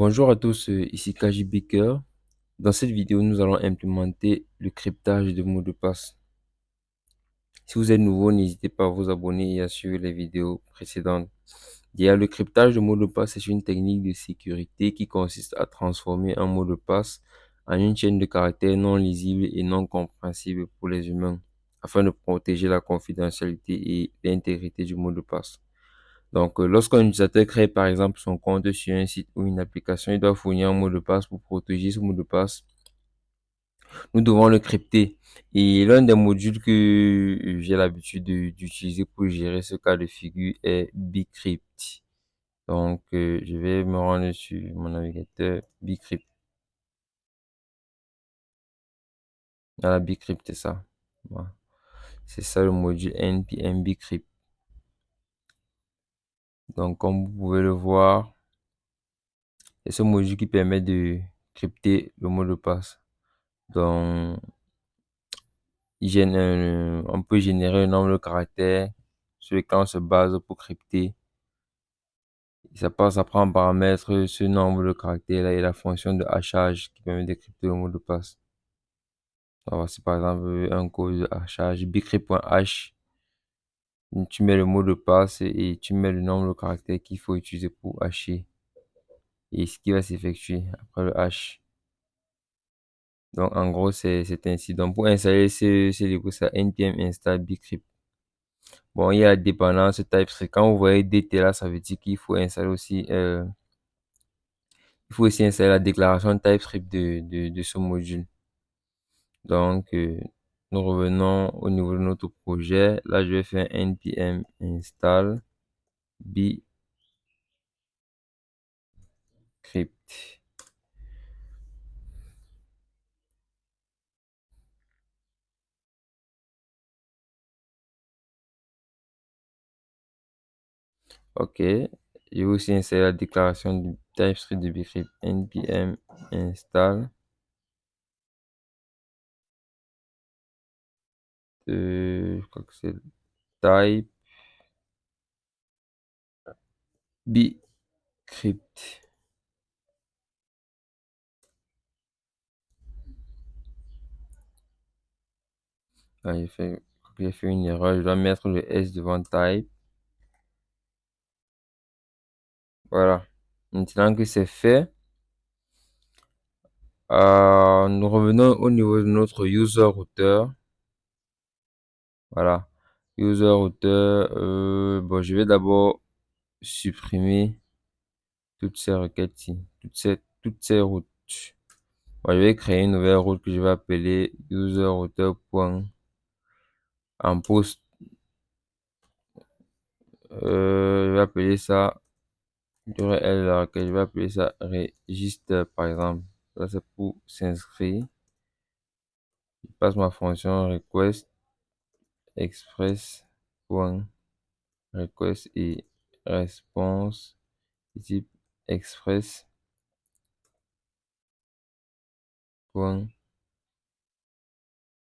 Bonjour à tous, ici Kaji Baker. Dans cette vidéo, nous allons implémenter le cryptage de mots de passe. Si vous êtes nouveau, n'hésitez pas à vous abonner et à suivre les vidéos précédentes. Déjà, le cryptage de mots de passe est une technique de sécurité qui consiste à transformer un mot de passe en une chaîne de caractères non lisible et non compréhensible pour les humains, afin de protéger la confidentialité et l'intégrité du mot de passe. Donc, lorsqu'un utilisateur crée par exemple son compte sur un site ou une application, il doit fournir un mot de passe pour protéger ce mot de passe. Nous devons le crypter. Et l'un des modules que j'ai l'habitude d'utiliser pour gérer ce cas de figure est Bcrypt. Donc, je vais me rendre sur mon navigateur Bcrypt. Voilà, Bcrypt, c'est ça. Voilà. C'est ça le module npm Bcrypt. Donc, comme vous pouvez le voir, c'est ce module qui permet de crypter le mot de passe. Donc, on peut générer un nombre de caractères sur lequel on se base pour crypter. Ça prend en paramètre ce nombre de caractères-là et la fonction de hachage qui permet de crypter le mot de passe. Alors, voici par exemple un code de hachage bcrypt.h. Tu mets le mot de passe et tu mets le nombre de caractères qu'il faut utiliser pour hacher et ce qui va s'effectuer après le hash. Donc, en gros, c'est ainsi. Donc, pour installer ce libre, c'est npm install bcrypt. Bon, il y a la dépendance TypeScript. Quand vous voyez DT là, ça veut dire qu'il faut installer aussi, il faut aussi installer la déclaration TypeScript de ce module. Donc, nous revenons au niveau de notre projet. Là, je vais faire npm install bcrypt. OK. Je vais aussi installer la déclaration du TypeScript de bcrypt. npm install je crois que c'est type bcrypt. Ah, j'ai fait une erreur. Je dois mettre le S devant type. Voilà. Maintenant que c'est fait, nous revenons au niveau de notre user router. Voilà. User router. Bon, je vais d'abord supprimer toutes ces requêtes-ci, toutes ces routes. Bon, je vais créer une nouvelle route que je vais appeler user router. En post. Je vais appeler ça URL, je vais appeler ça register par exemple. Ça c'est pour s'inscrire. Je passe ma fonction request express point request et response type express point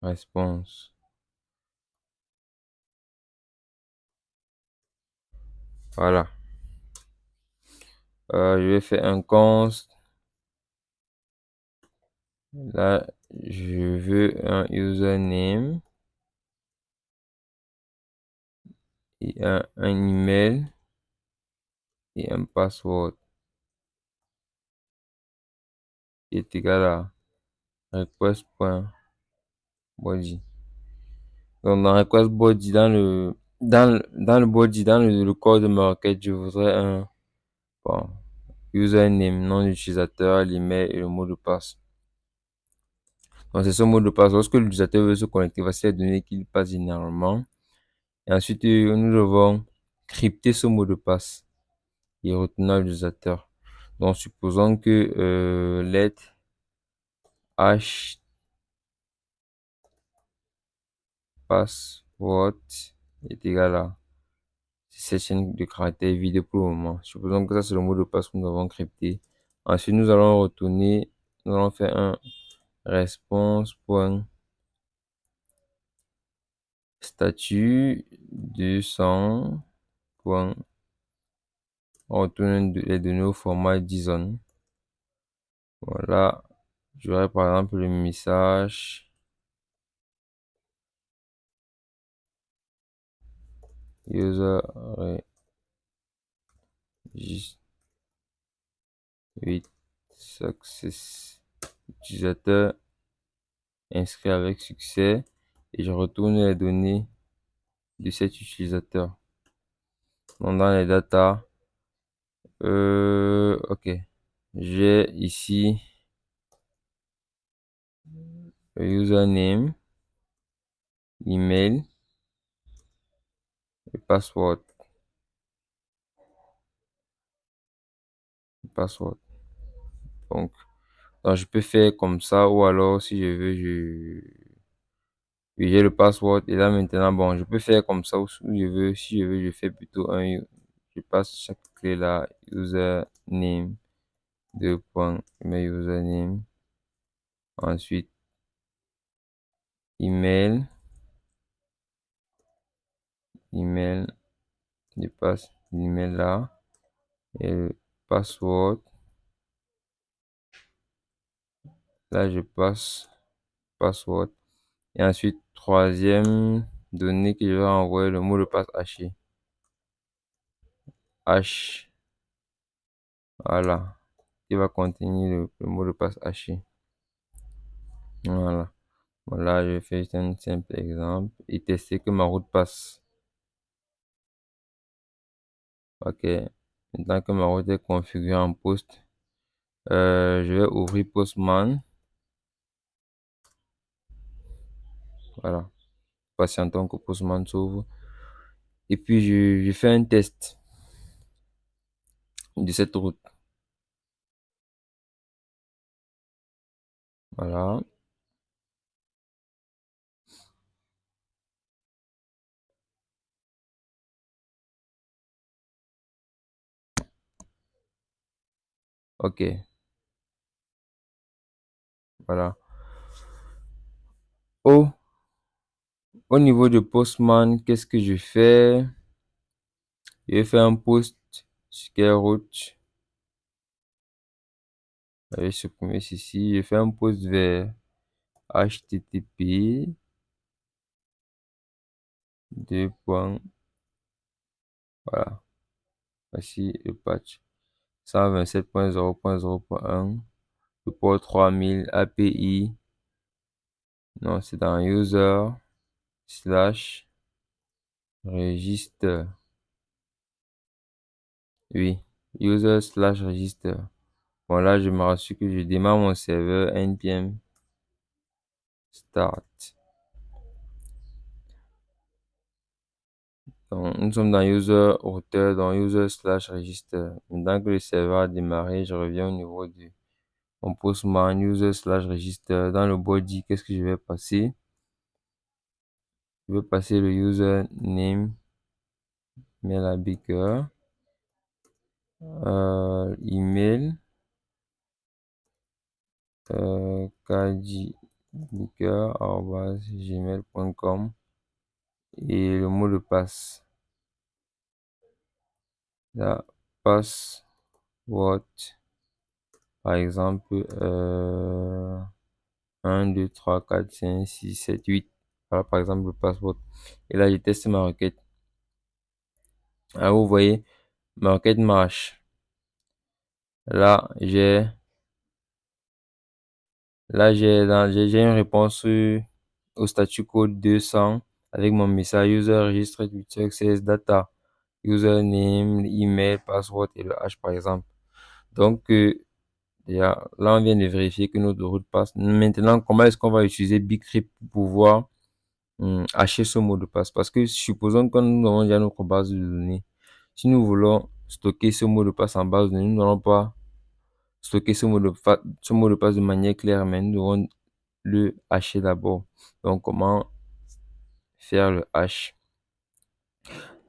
response. Voilà. Je vais faire un const. Là, je veux un username et un email et un password qui est égal à request.body. Donc, dans request body, dans le body, dans le corps de ma requête, je voudrais un bon, username, nom d'utilisateur, l'email et le mot de passe. Donc, c'est ce mot de passe. Lorsque l'utilisateur veut se connecter, voici les données qu'il passe généralement. Et ensuite, nous devons crypter ce mot de passe et retenir l'utilisateur. Donc, supposons que let hash password est égal à cette chaîne de caractères vide pour le moment. Supposons que ça c'est le mot de passe que nous avons crypté. Ensuite, nous allons retourner, nous allons faire un response.statut 200. On retourne les données au format JSON. Voilà. J'aurai par exemple le message user register with success. Utilisateur inscrit avec succès et je retourne les données de cet utilisateur. Donc, dans les data, ok. J'ai ici le username, email et password. Password. Donc, je peux faire comme ça ou alors si je veux, j'ai le password et là maintenant, bon, je peux faire comme ça ou si je veux. Si je veux, je fais plutôt je passe chaque clé là, username, deux points, mes username. Ensuite, email, email, je passe l'email là et le password. Là, je passe password. Et ensuite, troisième donnée que je vais envoyer le mot de passe haché. H, voilà, qui va contenir le mot de passe haché. Voilà. Voilà, je fais juste un simple exemple et tester que ma route passe. Ok. Maintenant que ma route est configurée en post, je vais ouvrir Postman. Voilà. Patientons que Postman s'ouvre. Et puis, je fais un test de cette route. Voilà. Ok. Voilà. Au, au niveau de Postman, qu'est-ce que je fais? Je vais faire un post sur quelle route. Je vais supprimer ceci. Je fais un post vers HTTP. Deux points. Voilà. Voici le patch 127.0.0.1. Le port 3000 API. Non, c'est dans user slash register. Oui, user slash register. Bon, là, je me rassure que je démarre mon serveur npm start. Donc, nous sommes dans user router, dans user slash register. Maintenant que le serveur a démarré, je reviens au niveau du mon postman user slash register. Dans le body, qu'est-ce que je vais passer? Je vais passer le username, mail à Baker, email, kjbaker@gmail.com et le mot de passe. La password, par exemple, 1, 2, 3, 4, 5, 6, 7, 8. Voilà, par exemple, le password. Et là, je teste ma requête. Ah, vous voyez, ma requête marche. Là, j'ai une réponse au statut code 200 avec mon message user registered with success data, username, email, password et le hash par exemple. Donc, déjà, là, on vient de vérifier que notre route passe. Maintenant, comment est-ce qu'on va utiliser Bcrypt pour pouvoir hacher ce mot de passe? Parce que supposons que nous avons déjà notre base de données. Si nous voulons stocker ce mot de passe en base de données, nous n'allons pas stocker ce mot de passe de manière claire, mais nous devons le hacher d'abord. Donc, comment faire le hash?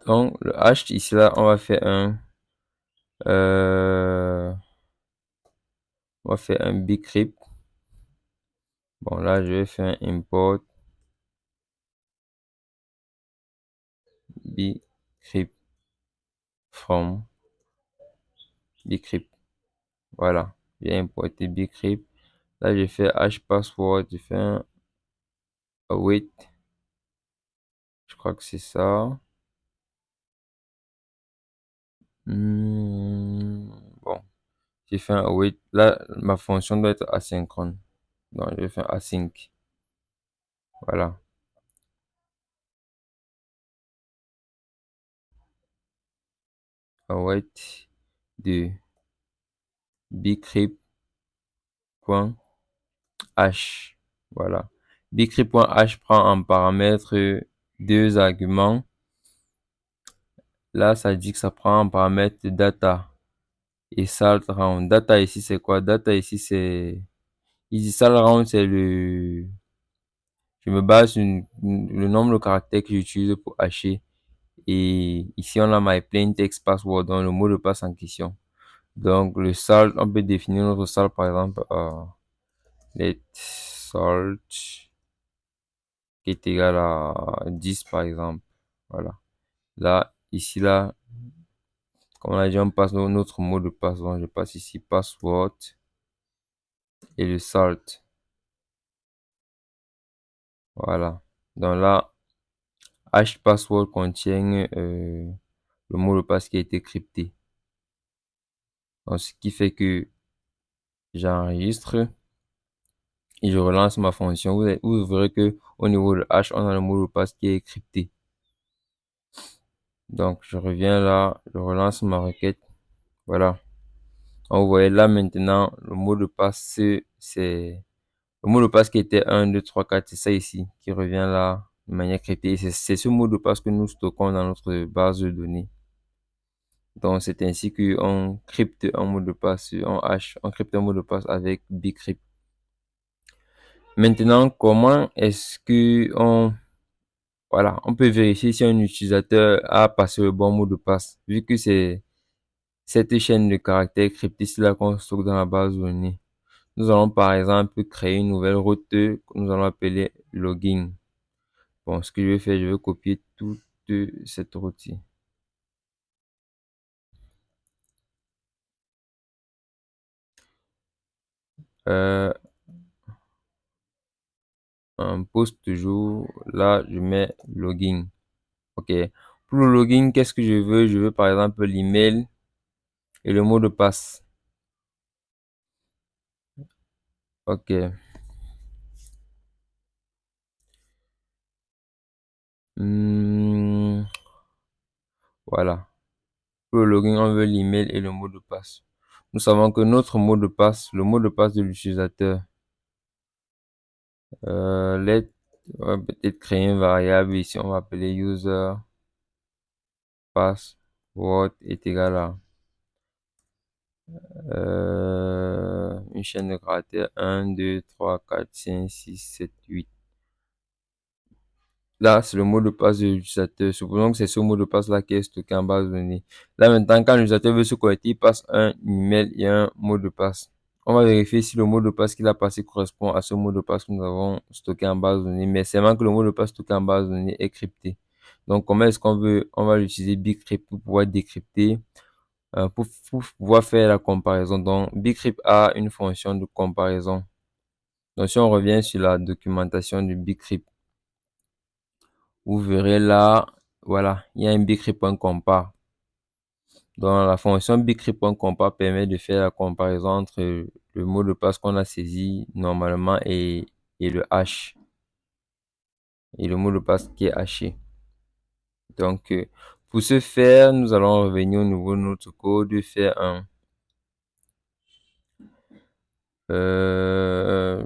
Donc, le hash, ici, là, euh, on va faire un bcrypt. Bon, là, je vais faire un import bcrypt from bcrypt. Voilà. Je vais importer Bcrypt. Là, je fais hashpassword, je fais un await. Je crois que c'est ça. Bon, j'ai fait un await. Là, ma fonction doit être asynchrone. Donc, je vais faire async. Voilà. Await de bcrypt.h. Voilà. Bcrypt.h prend en paramètre deux arguments. Là, ça dit que ça prend en paramètre data et salt round. Data ici, c'est quoi? Data ici, c'est... Ici, salt round, c'est le... Je me base sur le nombre de caractères que j'utilise pour hacher. Et ici, on a my plain text password, donc le mot de passe en question. Donc, le salt, on peut définir notre salt, par exemple, let salt qui est égal à 10, par exemple. Voilà. Là, ici, là, comme on a dit, on passe notre mot de passe. Donc, je passe ici password et le salt. Voilà. Donc là, hashpassword contient le mot de passe qui a été crypté. Donc, ce qui fait que j'enregistre et je relance ma fonction. Vous verrez que au niveau de hash, on a le mot de passe qui est crypté. Donc, je reviens là, je relance ma requête. Voilà. Donc, vous voyez là maintenant, le mot de passe, c'est le mot de passe qui était 1, 2, 3, 4, c'est ça ici, qui revient là de manière cryptée. C'est ce mot de passe que nous stockons dans notre base de données. Donc, c'est ainsi qu'on crypte un mot de passe, on crypte un mot de passe avec Bcrypt. Maintenant, comment est-ce que on peut vérifier si un utilisateur a passé le bon mot de passe, vu que c'est cette chaîne de caractères cryptés là qu'on stocke dans la base de données. Nous allons par exemple créer une nouvelle route que nous allons appeler login. Bon, ce que je vais faire, je vais copier toute cette route-ci. Euh, un post toujours, là, je mets login. OK. Pour le login, qu'est-ce que je veux? Je veux par exemple l'email et le mot de passe. OK. Hmm, voilà. Pour le login, on veut l'email et le mot de passe. Nous savons que notre mot de passe, le mot de passe de l'utilisateur, on va peut-être créer une variable ici, on va appeler user password est égal à une chaîne de caractères 1, 2, 3, 4, 5, 6, 7, 8. Là, c'est le mot de passe de l'utilisateur. Supposons que c'est ce mot de passe-là qui est stocké en base de données. Là, maintenant, quand l'utilisateur veut se connecter, il passe un email et un mot de passe. On va vérifier si le mot de passe qu'il a passé correspond à ce mot de passe que nous avons stocké en base de données. Mais c'est vraiment que le mot de passe stocké en base de données est crypté. Donc, comment est-ce qu'on veut, on va utiliser Bcrypt pour pouvoir décrypter, pour pouvoir faire la comparaison. Donc, Bcrypt a une fonction de comparaison. Donc, si on revient sur la documentation du Bcrypt, vous verrez là, voilà, il y a un bcrypt.compare. Donc, la fonction bcrypt.compare permet de faire la comparaison entre le mot de passe qu'on a saisi normalement et le hash, et le mot de passe qui est haché. Donc, pour ce faire, nous allons revenir au niveau de notre code, faire un, euh,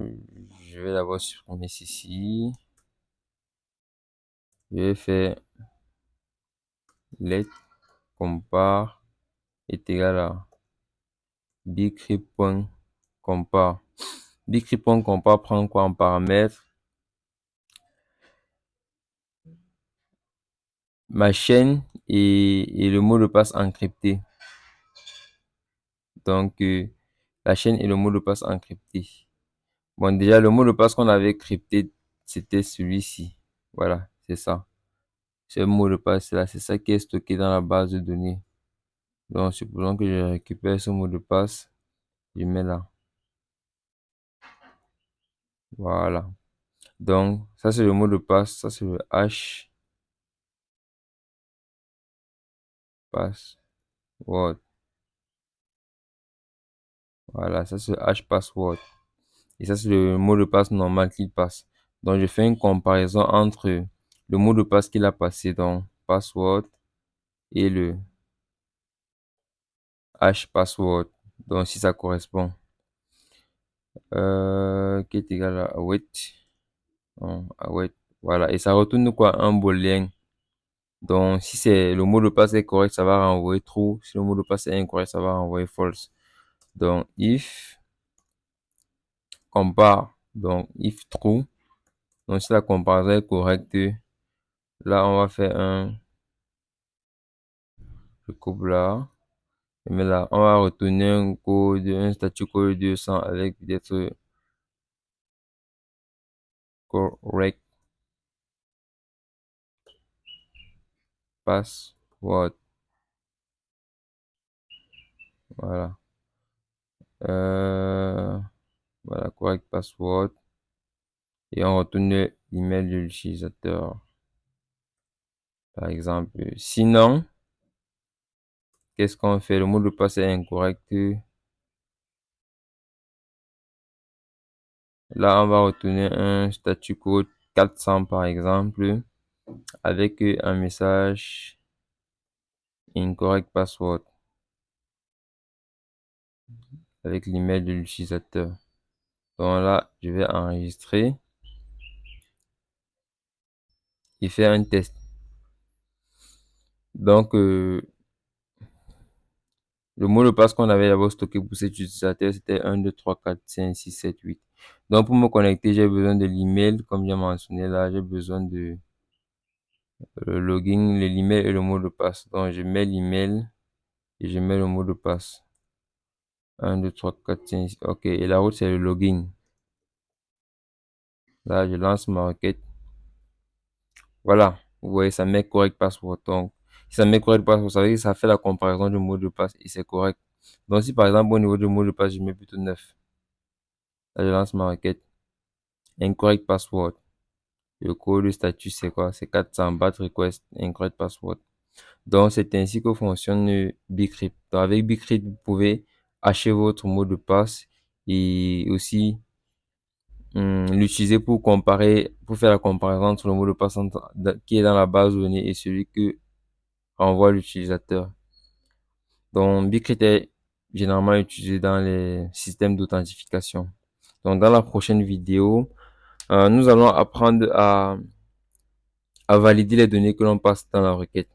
je vais d'abord supprimer ceci. Je vais faire let compare est égal à bcrypt.compare. Bcrypt.compare prend quoi en paramètre? Ma chaîne et le mot de passe encrypté. Donc, la chaîne et le mot de passe encrypté. Bon, déjà, le mot de passe qu'on avait crypté, c'était celui-ci. Voilà, c'est ça. Ce mot de passe là, c'est ça qui est stocké dans la base de données. Donc, supposons que je récupère ce mot de passe. Je mets là. Voilà. Donc, ça c'est le mot de passe. Ça c'est le hash password. Voilà, ça c'est le hash password. Et ça c'est le mot de passe normal qu'il passe. Donc, je fais une comparaison entre le mot de passe qu'il a passé dans password et le hash password. Donc, si ça correspond. Qui est égal à await. Await. Voilà. Et ça retourne quoi? Un booléen. Donc, si c'est le mot de passe est correct, ça va renvoyer true. Si le mot de passe est incorrect, ça va renvoyer false. Donc, if compare, donc if true. Donc, si la comparaison est correcte, là, on va faire je coupe là. Mais là, on va retourner un code, un statut code 200 avec peut-être correct password. Voilà. Euh, voilà, correct password. Et on retourne l'email de l'utilisateur, par exemple. Sinon, qu'est-ce qu'on fait? Le mot de passe est incorrect. Là, on va retourner un statut code 400, par exemple, avec un message incorrect password, avec l'email de l'utilisateur. Donc là, je vais enregistrer et faire un test. Donc, le mot de passe qu'on avait d'abord stocké pour cet utilisateur, c'était 1, 2, 3, 4, 5, 6, 7, 8. Donc, pour me connecter, j'ai besoin de l'email, comme j'ai mentionné là, j'ai besoin de le login, l'email et le mot de passe. Donc, je mets l'email et je mets le mot de passe. 1, 2, 3, 4, 5, 6. OK. Et la route, c'est le login. Là, je lance ma requête. Voilà. Vous voyez, ça met correct password. Donc, si ça met correct password, ça veut dire que ça fait la comparaison du mot de passe et c'est correct. Donc, si par exemple, au niveau du mot de passe, je mets plutôt 9. Là, je lance ma requête. Incorrect password. Le code de statut, c'est quoi? C'est 400 bat request, incorrect password. Donc, c'est ainsi que fonctionne Bcrypt. Donc, avec Bcrypt, vous pouvez hacher votre mot de passe et aussi l'utiliser pour comparer, pour faire la comparaison entre le mot de passe qui est dans la base de données et celui que renvoie l'utilisateur. Donc, Bcrypt est généralement utilisé dans les systèmes d'authentification. Donc, dans la prochaine vidéo, nous allons apprendre à valider les données que l'on passe dans la requête.